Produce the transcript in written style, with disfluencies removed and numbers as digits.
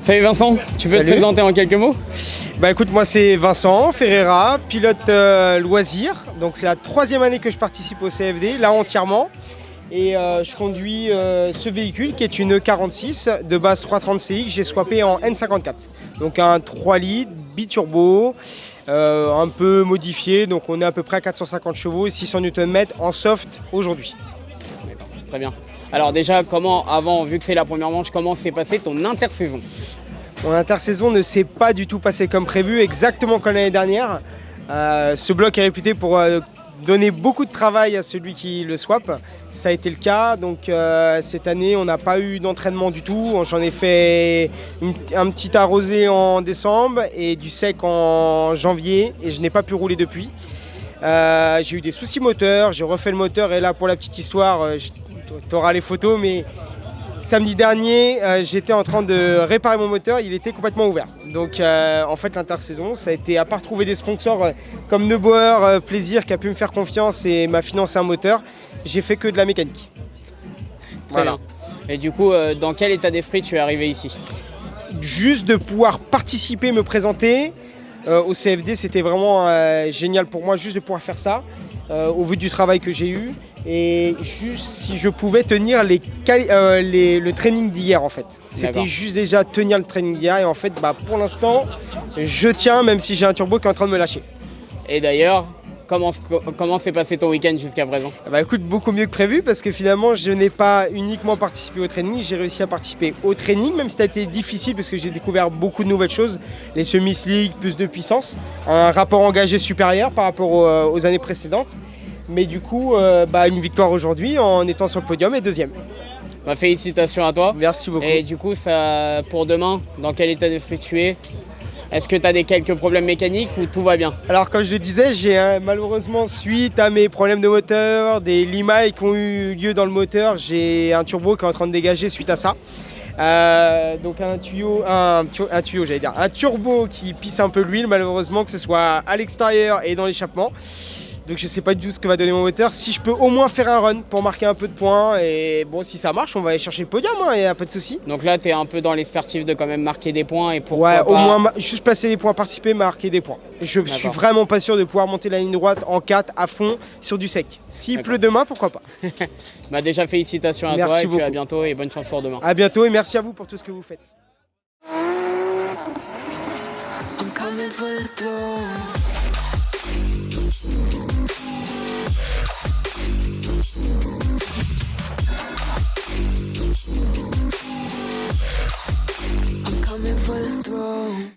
Salut Vincent, tu peux Salut. te présenter en quelques mots? Bah écoute, moi c'est Vincent Ferreira, pilote loisir. Donc c'est la 3e année que je participe au CFD, là entièrement. Et je conduis ce véhicule qui est une E46 de base 330 CX, j'ai swappé en N54. Donc un 3 litres, biturbo, un peu modifié, donc on est à peu près à 450 chevaux et 600 Nm en soft aujourd'hui. Très bien. Alors déjà, vu que c'est la première manche, comment s'est passée ton intersaison? Mon intersaison ne s'est pas du tout passée comme prévu, exactement comme l'année dernière. Ce bloc est réputé pour donner beaucoup de travail à celui qui le swap. Ça a été le cas, donc cette année on n'a pas eu d'entraînement du tout. J'en ai fait un petit arrosé en décembre et du sec en janvier et je n'ai pas pu rouler depuis. J'ai eu des soucis moteurs, j'ai refait le moteur et là pour la petite histoire, tu auras les photos, mais samedi dernier, j'étais en train de réparer mon moteur, il était complètement ouvert. Donc en fait l'intersaison, ça a été, à part trouver des sponsors comme Neubauer, Plaisir qui a pu me faire confiance et m'a financé un moteur, j'ai fait que de la mécanique. Très bien. Et du coup, dans quel état d'esprit tu es arrivé ici? Juste de pouvoir participer, me présenter au CFD, c'était vraiment génial pour moi, juste de pouvoir faire ça, au vu du travail que j'ai eu. Et juste si je pouvais tenir le training d'hier en fait. C'était juste déjà tenir le training d'hier et en fait pour l'instant je tiens même si j'ai un turbo qui est en train de me lâcher. Et d'ailleurs, comment s'est passé ton week-end jusqu'à présent? Écoute, beaucoup mieux que prévu parce que finalement je n'ai pas uniquement participé au training, j'ai réussi à participer au training même si ça a été difficile parce que j'ai découvert beaucoup de nouvelles choses. Les semi-slick, plus de puissance, un rapport engagé supérieur par rapport aux années précédentes. Mais du coup, une victoire aujourd'hui en étant sur le podium et 2e. Félicitations à toi. Merci beaucoup. Et du coup, pour demain, dans quel état d'esprit tu es? Est-ce que tu as quelques problèmes mécaniques ou tout va bien? Alors comme je le disais, j'ai malheureusement suite à mes problèmes de moteur, des limailles qui ont eu lieu dans le moteur, j'ai un turbo qui est en train de dégager suite à ça. Donc un turbo qui pisse un peu l'huile malheureusement, que ce soit à l'extérieur et dans l'échappement. Donc je sais pas du tout ce que va donner mon moteur. Si je peux au moins faire un run pour marquer un peu de points. Et bon, si ça marche, on va aller chercher le podium, il n'y a pas de souci. Donc là, tu es un peu dans l'assertif de quand même marquer des points et pourquoi au moins juste placer des points, participer, marquer des points. Je suis vraiment pas sûr de pouvoir monter la ligne droite en 4 à fond sur du sec. S'il pleut demain, pourquoi pas. Déjà félicitations à toi et puis à bientôt et bonne chance pour demain. À bientôt et merci à vous pour tout ce que vous faites. I'm coming for the throne. I'm coming for the throne.